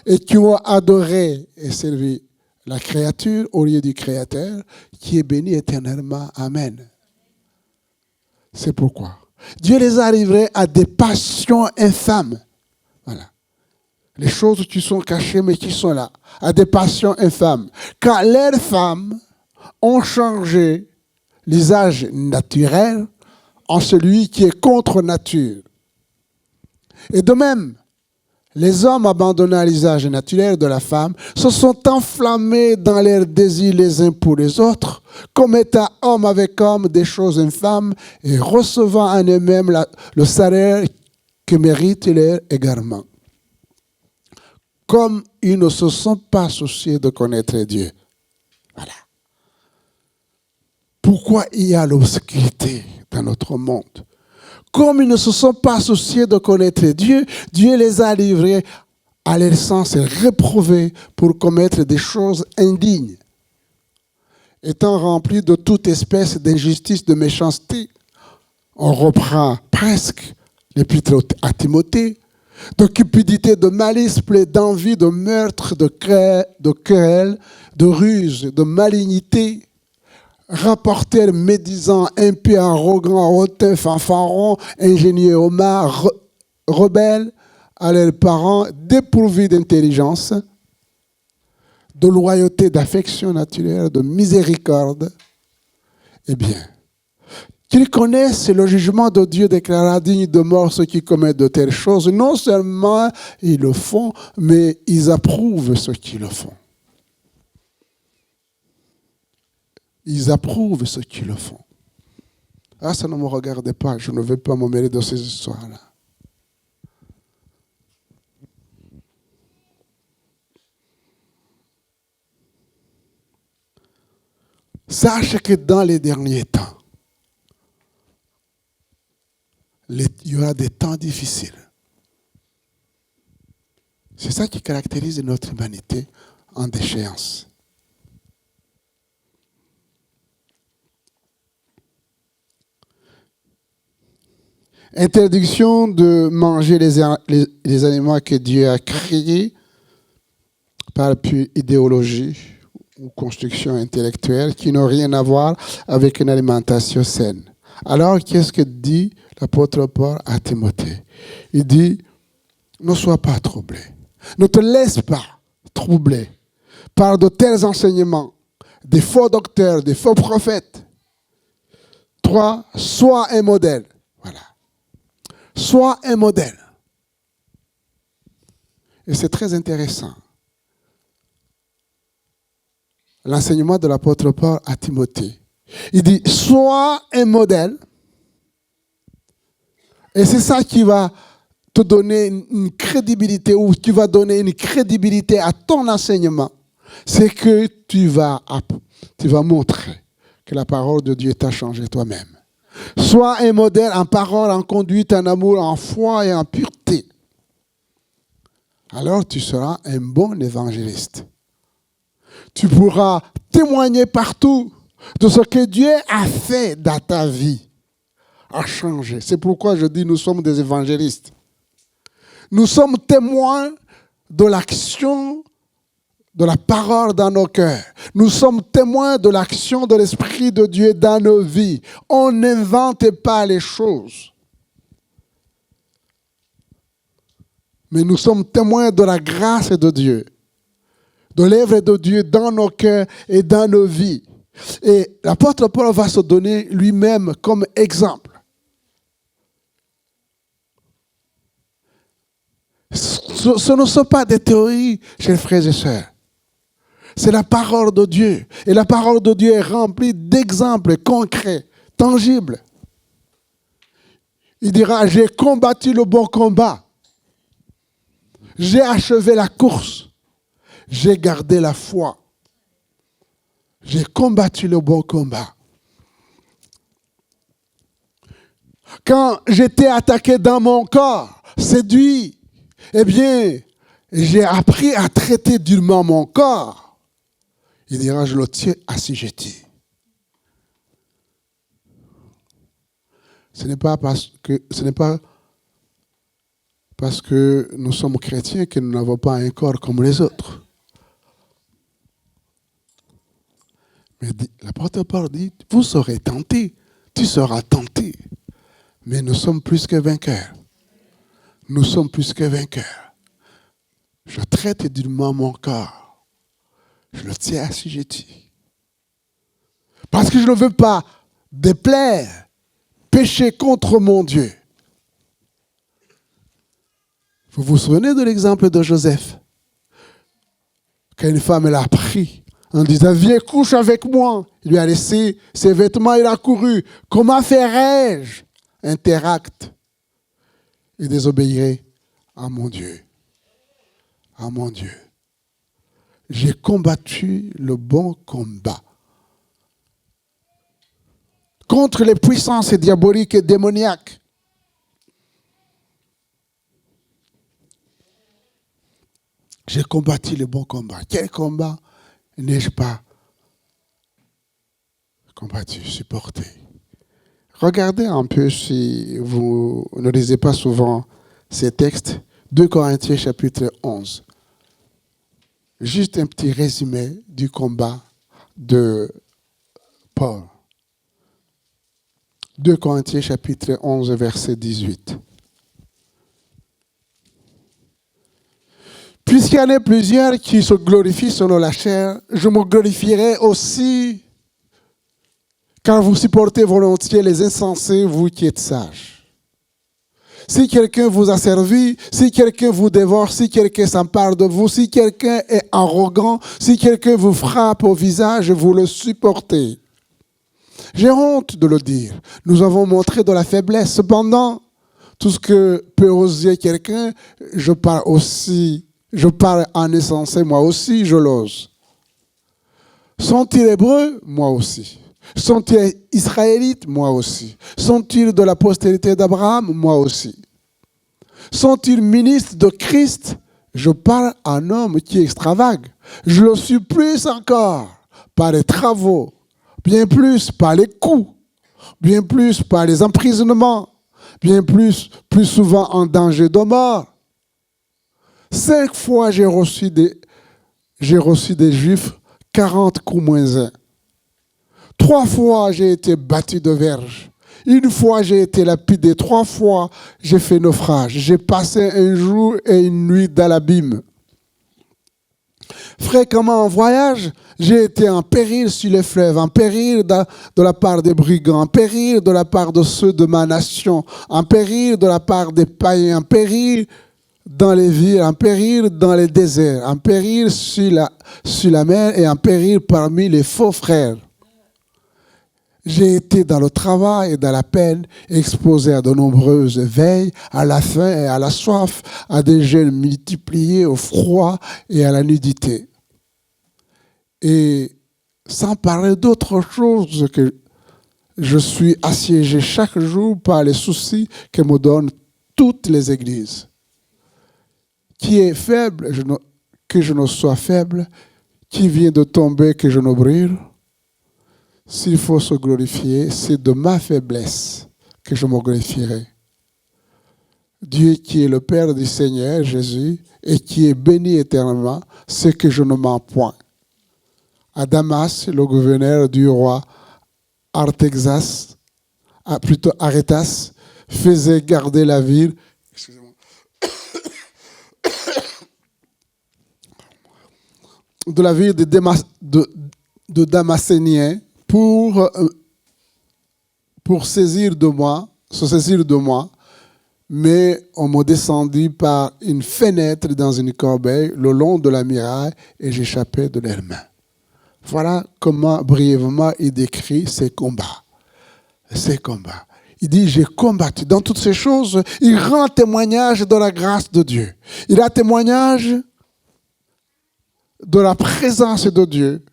Et qui ont adoré et servi la créature au lieu du Créateur, qui est béni éternellement. Amen. C'est pourquoi Dieu les arriverait à des passions infâmes. Voilà. Les choses qui sont cachées mais qui sont là. À des passions infâmes. Car leurs femmes ont changé l'usage naturel en celui qui est contre nature. Et de même, les hommes abandonnant l'usage naturel de la femme se sont enflammés dans leurs désirs les uns pour les autres, commettant homme avec homme des choses infâmes et recevant en eux-mêmes le salaire que mérite leur égarement. Comme ils ne se sont pas souciés de connaître Dieu. Voilà. Pourquoi il y a l'obscurité dans notre monde? Comme ils ne se sont pas souciés de connaître Dieu, Dieu les a livrés à leur sens réprouvés pour commettre des choses indignes. Étant remplis de toute espèce d'injustice, de méchanceté, on reprend presque l'épître à Timothée, de cupidité, de malice, d'envie, de meurtre, de querelle, de ruse, de malignité, rapporteurs médisants, impies, arrogants, hautains, fanfarons, ingénieux, homards, rebelles à leurs parents, dépourvus d'intelligence, de loyauté, d'affection naturelle, de miséricorde. Eh bien, qu'ils connaissent le jugement de Dieu déclarera digne de mort ceux qui commettent de telles choses. Non seulement ils le font, mais ils approuvent ceux qui le font. Ils approuvent ceux qui le font. Ah, ça ne me regarde pas, je ne veux pas me mêler de ces histoires-là. Sache que dans les derniers temps, il y aura des temps difficiles. C'est ça qui caractérise notre humanité en déchéance. Interdiction de manger les aliments que Dieu a créés par idéologie ou construction intellectuelle qui n'ont rien à voir avec une alimentation saine. Alors, qu'est-ce que dit l'apôtre Paul à Timothée? Il dit, ne sois pas troublé. Ne te laisse pas troubler par de tels enseignements, des faux docteurs, des faux prophètes. 3, sois un modèle. Voilà. Sois un modèle. Et c'est très intéressant. L'enseignement de l'apôtre Paul à Timothée. Il dit, sois un modèle. Et c'est ça qui va te donner une crédibilité, ou qui va donner une crédibilité à ton enseignement. C'est que tu vas tu vas montrer que la parole de Dieu t'a changé toi-même. Sois un modèle en parole, en conduite, en amour, en foi et en pureté. Alors tu seras un bon évangéliste. Tu pourras témoigner partout de ce que Dieu a fait dans ta vie, a changé. C'est pourquoi je dis nous sommes des évangélistes. Nous sommes témoins de l'action de la parole dans nos cœurs. Nous sommes témoins de l'action de l'Esprit de Dieu dans nos vies. On n'invente pas les choses. Mais nous sommes témoins de la grâce de Dieu, de l'œuvre de Dieu dans nos cœurs et dans nos vies. Et l'apôtre Paul va se donner lui-même comme exemple. Ce ne sont pas des théories, chers frères et sœurs. C'est la parole de Dieu. Et la parole de Dieu est remplie d'exemples concrets, tangibles. Il dira, j'ai combattu le bon combat. J'ai achevé la course. J'ai gardé la foi. J'ai combattu le bon combat. Quand j'étais attaqué dans mon corps, séduit, eh bien, j'ai appris à traiter durement mon corps. Il dira, je le tiens assujetti. Ce n'est pas parce que nous sommes chrétiens que nous n'avons pas un corps comme les autres. Mais l'apôtre Paul dit, vous serez tentés, tu seras tenté. Mais nous sommes plus que vainqueurs. Nous sommes plus que vainqueurs. Je traite durement mon corps. Je le tiens assujetti. Parce que je ne veux pas déplaire, pécher contre mon Dieu. Vous vous souvenez de l'exemple de Joseph? Quand une femme l'a pris en disant, viens, couche avec moi. Il lui a laissé ses vêtements, il a couru. Comment ferais-je un tel acte? Il désobéirait à mon Dieu. À mon Dieu. J'ai combattu le bon combat contre les puissances diaboliques et démoniaques. J'ai combattu le bon combat. Quel combat n'ai-je pas combattu, supporté? Regardez un peu si vous ne lisez pas souvent ces textes. 2 Corinthiens chapitre 11. Juste un petit résumé du combat de Paul. 2 Corinthiens chapitre 11, verset 18. Puisqu'il y en a plusieurs qui se glorifient selon la chair, je me glorifierai aussi car vous supportez volontiers les insensés, vous qui êtes sages. Si quelqu'un vous a servi, si quelqu'un vous dévore, si quelqu'un s'empare de vous, si quelqu'un est arrogant, si quelqu'un vous frappe au visage, vous le supportez. J'ai honte de le dire. Nous avons montré de la faiblesse. Cependant, tout ce que peut oser quelqu'un, je parle en insensé, moi aussi, je l'ose. Sont-ils hébreux? Moi aussi. Sont-ils israélites? Moi aussi. Sont-ils de la postérité d'Abraham? Moi aussi. Sont-ils ministres de Christ? Je parle à un homme qui extravague. Je le suis plus encore par les travaux, bien plus par les coups, bien plus par les emprisonnements, bien plus souvent en danger de mort. 5 fois j'ai reçu des Juifs 40 coups moins 1. 3 fois j'ai été battu de verge. 1 fois j'ai été lapidé. 3 fois j'ai fait naufrage. J'ai passé un jour et une nuit dans l'abîme. Fréquemment en voyage, j'ai été en péril sur les fleuves, en péril de la part des brigands, en péril de la part de ceux de ma nation, en péril de la part des païens, en péril dans les villes, en péril dans les déserts, en péril sur la mer et en péril parmi les faux frères. J'ai été dans le travail et dans la peine, exposé à de nombreuses veilles, à la faim et à la soif, à des jeûnes multipliés, au froid et à la nudité. Et sans parler d'autre chose que je suis assiégé chaque jour par les soucis que me donnent toutes les églises. Qui est faible, que je ne sois faible. Qui vient de tomber, que je ne brûle. S'il faut se glorifier, c'est de ma faiblesse que je me glorifierai. Dieu qui est le Père du Seigneur Jésus et qui est béni éternellement, c'est que je ne mens point. À Damas, le gouverneur du roi Arétas faisait garder la ville. De la ville de Damaséniens pour se saisir de moi, mais on me descendit par une fenêtre dans une corbeille le long de la muraille et j'échappais de leurs mains. Voilà comment brièvement il décrit ses combats. Il dit, j'ai combattu. Dans toutes ces choses, il rend témoignage de la grâce de Dieu. Il a témoignage de la présence de Dieu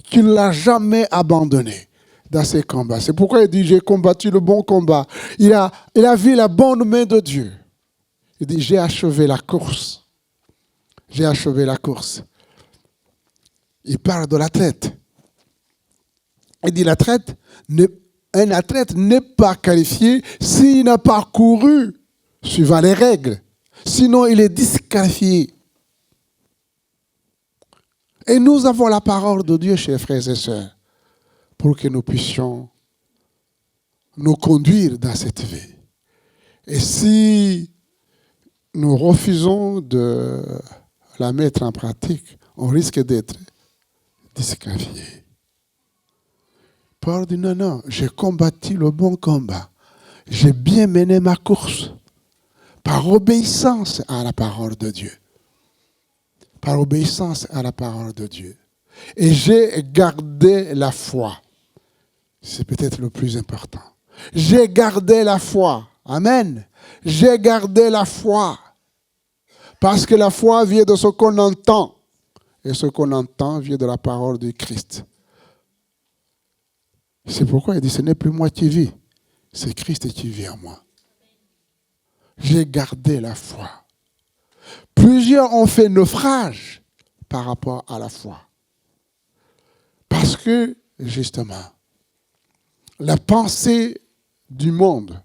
qu'il ne l'a jamais abandonné dans ses combats. C'est pourquoi il dit, j'ai combattu le bon combat. Il a vu la bonne main de Dieu. Il dit, j'ai achevé la course. J'ai achevé la course. Il parle de l'athlète. Il dit, un athlète n'est pas qualifié s'il n'a pas couru suivant les règles. Sinon, il est disqualifié. Et nous avons la parole de Dieu, chers frères et sœurs, pour que nous puissions nous conduire dans cette vie. Et si nous refusons de la mettre en pratique, on risque d'être disqualifié. Paul dit, non, j'ai combattu le bon combat. J'ai bien mené ma course par obéissance à la parole de Dieu. Par obéissance à la parole de Dieu. Et j'ai gardé la foi. C'est peut-être le plus important. J'ai gardé la foi. Amen. J'ai gardé la foi. Parce que la foi vient de ce qu'on entend. Et ce qu'on entend vient de la parole du Christ. C'est pourquoi il dit, ce n'est plus moi qui vis. C'est Christ qui vit en moi. J'ai gardé la foi. Plusieurs ont fait naufrage par rapport à la foi. Parce que, justement, la pensée du monde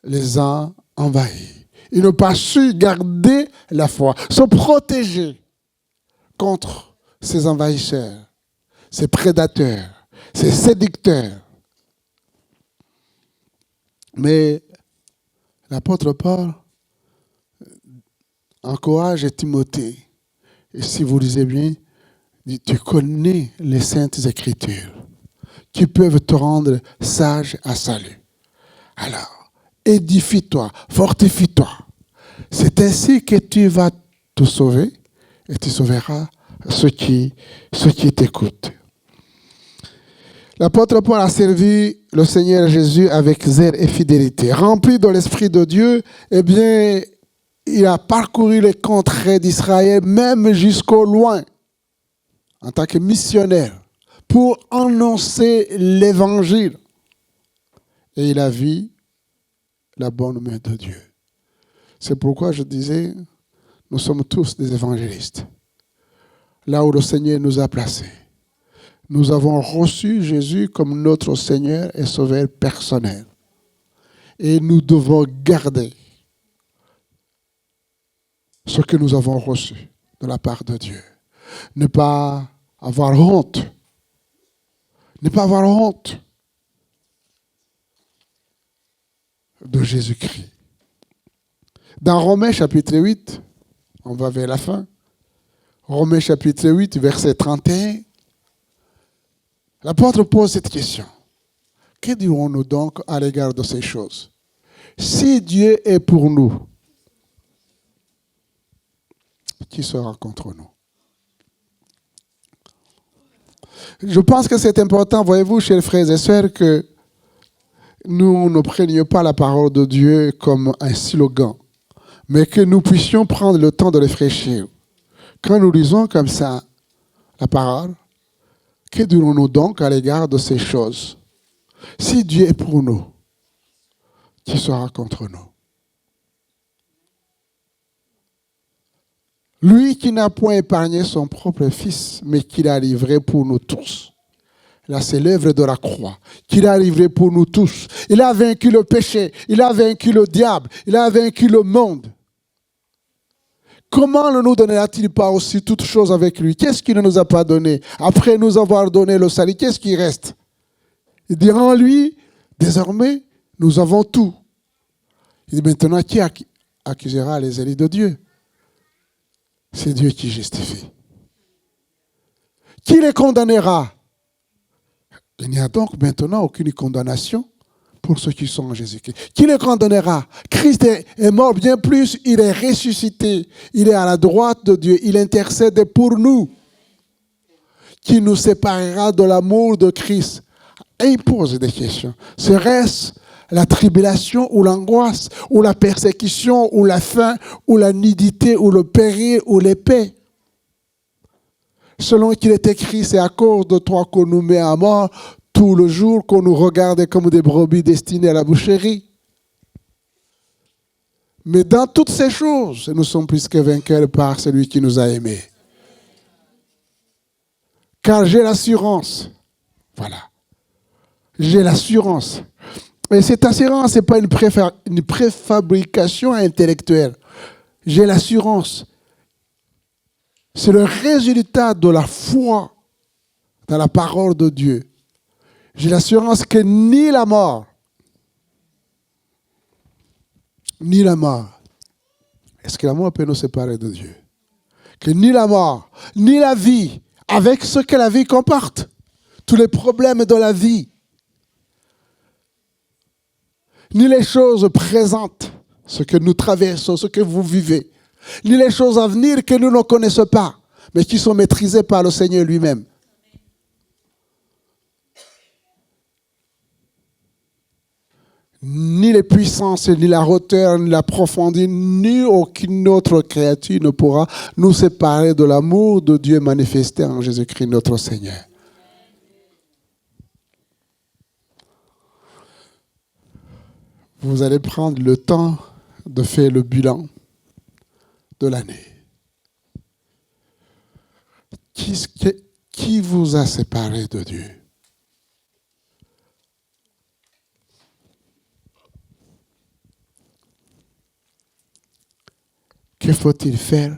les a envahis. Ils n'ont pas su garder la foi, se protéger contre ces envahisseurs, ces prédateurs, ces séducteurs. Mais l'apôtre Paul encourage Timothée. Et si vous lisez bien, tu connais les saintes écritures qui peuvent te rendre sage à salut. Alors, édifie-toi, fortifie-toi. C'est ainsi que tu vas te sauver et tu sauveras ceux qui t'écoutent. L'apôtre Paul a servi le Seigneur Jésus avec zèle et fidélité. Rempli de l'Esprit de Dieu, eh bien, il a parcouru les contrées d'Israël, même jusqu'au loin, en tant que missionnaire, pour annoncer l'Évangile. Et il a vu la bonne main de Dieu. C'est pourquoi je disais, nous sommes tous des évangélistes. Là où le Seigneur nous a placés. Nous avons reçu Jésus comme notre Seigneur et Sauveur personnel. Et nous devons garder ce que nous avons reçu de la part de Dieu. Ne pas avoir honte. Ne pas avoir honte de Jésus-Christ. Dans Romains chapitre 8, on va vers la fin. Romains chapitre 8, verset 31. L'apôtre pose cette question. Que dirons-nous donc à l'égard de ces choses? Si Dieu est pour nous, qui sera contre nous? Je pense que c'est important, voyez-vous, chers frères et sœurs, que nous ne prenions pas la parole de Dieu comme un slogan, mais que nous puissions prendre le temps de réfléchir. Quand nous lisons comme ça la parole. Que dirons-nous donc à l'égard de ces choses? Si Dieu est pour nous, qui sera contre nous? Lui qui n'a point épargné son propre Fils, mais qui l'a livré pour nous tous. Là, c'est l'œuvre de la croix, qu'il a livré pour nous tous. Il a vaincu le péché, il a vaincu le diable, il a vaincu le monde. Comment ne nous donnera-t-il pas aussi toutes choses avec lui? Qu'est-ce qu'il ne nous a pas donné? Après nous avoir donné le salut, qu'est-ce qui reste? Il dit en lui, désormais, nous avons tout. Il dit maintenant, qui accusera les élus de Dieu? C'est Dieu qui justifie. Qui les condamnera? Il n'y a donc maintenant aucune condamnation pour ceux qui sont en Jésus-Christ. Qui les condamnera? Christ est mort, bien plus, il est ressuscité. Il est à la droite de Dieu. Il intercède pour nous. Qui nous séparera de l'amour de Christ? Et il pose des questions. Serait-ce la tribulation ou l'angoisse, ou la persécution, ou la faim, ou la nudité, ou le péril, ou l'épée? Selon qu'il est écrit, c'est à cause de toi qu'on nous met à mort tout le jour, qu'on nous regarde comme des brebis destinées à la boucherie. Mais dans toutes ces choses, nous sommes plus que vainqueurs par celui qui nous a aimés. Car j'ai l'assurance, voilà, j'ai l'assurance. Et cette assurance, ce n'est pas une préfabrication intellectuelle. J'ai l'assurance. C'est le résultat de la foi dans la parole de Dieu. J'ai l'assurance que ni la mort, ni la mort, est-ce que la mort peut nous séparer de Dieu? Que ni la mort, ni la vie, avec ce que la vie comporte, tous les problèmes de la vie, ni les choses présentes, ce que nous traversons, ce que vous vivez, ni les choses à venir que nous ne connaissons pas, mais qui sont maîtrisées par le Seigneur lui-même. Ni les puissances, ni la hauteur, ni la profondeur, ni aucune autre créature ne pourra nous séparer de l'amour de Dieu manifesté en Jésus-Christ notre Seigneur. Vous allez prendre le temps de faire le bilan de l'année. Qui vous a séparé de Dieu? Que faut-il faire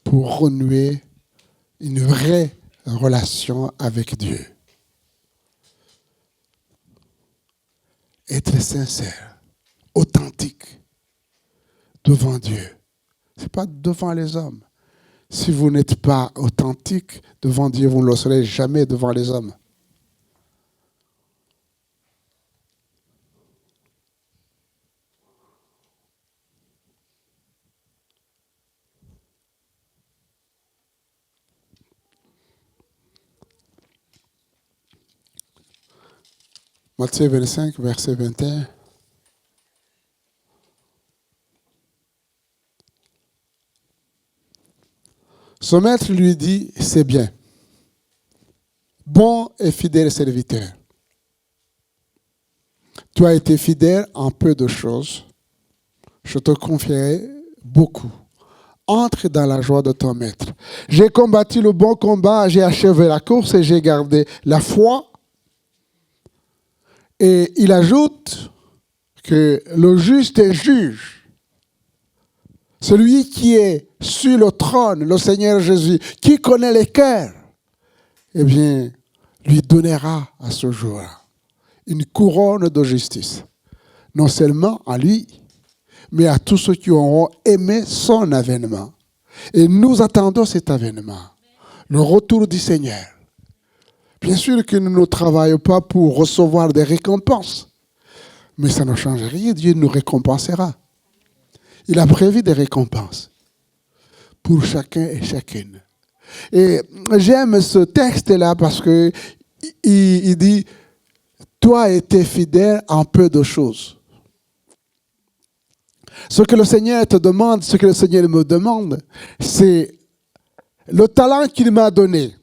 pour renouer une vraie relation avec Dieu? Être sincère, authentique devant Dieu. Ce n'est pas devant les hommes. Si vous n'êtes pas authentique devant Dieu, vous ne le serez jamais devant les hommes. Matthieu 25, verset 21. Son maître lui dit, c'est bien, bon et fidèle serviteur. Tu as été fidèle en peu de choses, je te confierai beaucoup. Entre dans la joie de ton maître. J'ai combattu le bon combat, j'ai achevé la course et j'ai gardé la foi. Et il ajoute que le juste est juge. Celui qui est sur le trône, le Seigneur Jésus, qui connaît les cœurs, eh bien, lui donnera à ce jour-là une couronne de justice. Non seulement à lui, mais à tous ceux qui auront aimé son avènement. Et nous attendons cet avènement, le retour du Seigneur. Bien sûr que nous ne travaillons pas pour recevoir des récompenses, mais ça ne change rien, Dieu nous récompensera. Il a prévu des récompenses pour chacun et chacune. Et j'aime ce texte-là parce que il dit, toi étais fidèle en peu de choses. Ce que le Seigneur te demande, ce que le Seigneur me demande, c'est le talent qu'il m'a donné,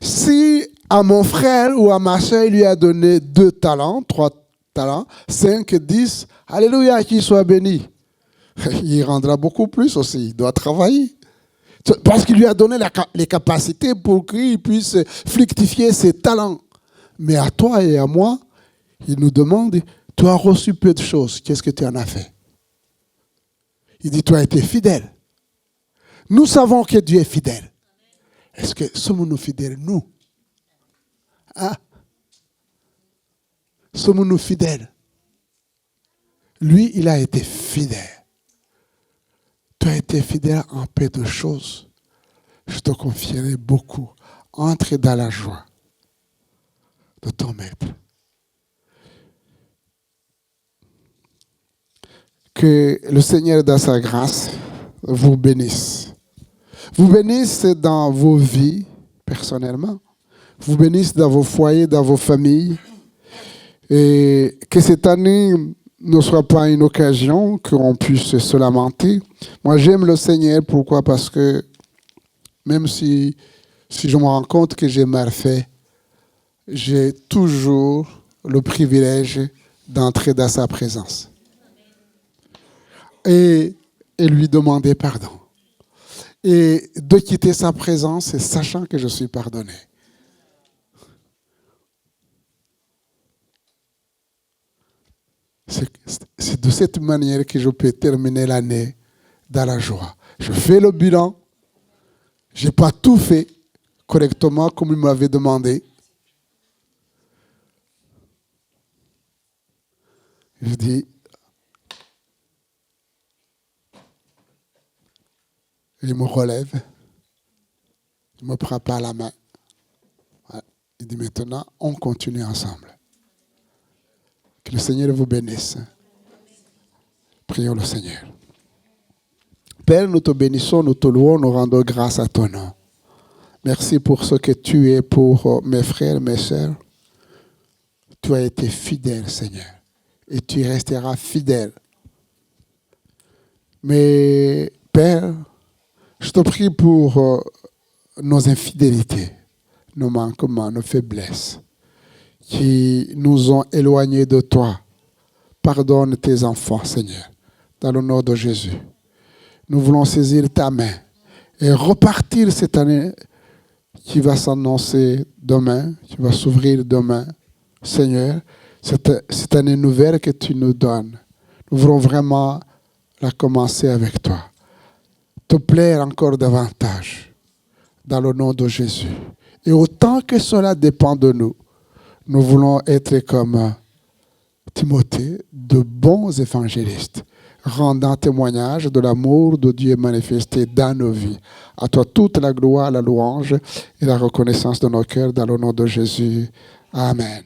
si à mon frère ou à ma soeur, il lui a donné 2 talents, 3 talents, 5, 10, alléluia, qu'il soit béni. Il rendra beaucoup plus aussi, il doit travailler. Parce qu'il lui a donné les capacités pour qu'il puisse fructifier ses talents. Mais à toi et à moi, il nous demande, tu as reçu peu de choses, qu'est-ce que tu en as fait? Il dit, tu as été fidèle. Nous savons que Dieu est fidèle. Est-ce que sommes-nous fidèles, nous? Hein? Sommes-nous fidèles? Lui, il a été fidèle. Tu as été fidèle en peu de choses. Je te confierai beaucoup. Entre dans la joie de ton maître. Que le Seigneur, dans sa grâce, vous bénisse. Vous bénisse dans vos vies, personnellement. Vous bénisse dans vos foyers, dans vos familles. Et que cette année ne soit pas une occasion qu'on puisse se lamenter. Moi, j'aime le Seigneur. Pourquoi? Parce que même si je me rends compte que j'ai mal fait, j'ai toujours le privilège d'entrer dans sa présence. Et lui demander pardon. Et de quitter sa présence, sachant que je suis pardonné. C'est de cette manière que je peux terminer l'année dans la joie. Je fais le bilan. Je n'ai pas tout fait correctement comme il m'avait demandé. Je dis, il me relève. Il me prend par la main. Il dit maintenant, on continue ensemble. Que le Seigneur vous bénisse. Prions le Seigneur. Père, nous te bénissons, nous te louons, nous rendons grâce à ton nom. Merci pour ce que tu es pour mes frères, mes sœurs. Tu as été fidèle, Seigneur. Et tu resteras fidèle. Mais, Père, je te prie pour nos infidélités, nos manquements, nos faiblesses qui nous ont éloignés de toi. Pardonne tes enfants, Seigneur, dans le nom de Jésus. Nous voulons saisir ta main et repartir cette année qui va s'annoncer demain, qui va s'ouvrir demain. Seigneur, cette année nouvelle que tu nous donnes, nous voulons vraiment la commencer avec toi. Te plaire encore davantage dans le nom de Jésus. Et autant que cela dépend de nous, nous voulons être comme Timothée, de bons évangélistes, rendant témoignage de l'amour de Dieu manifesté dans nos vies. À toi toute la gloire, la louange et la reconnaissance de nos cœurs dans le nom de Jésus. Amen.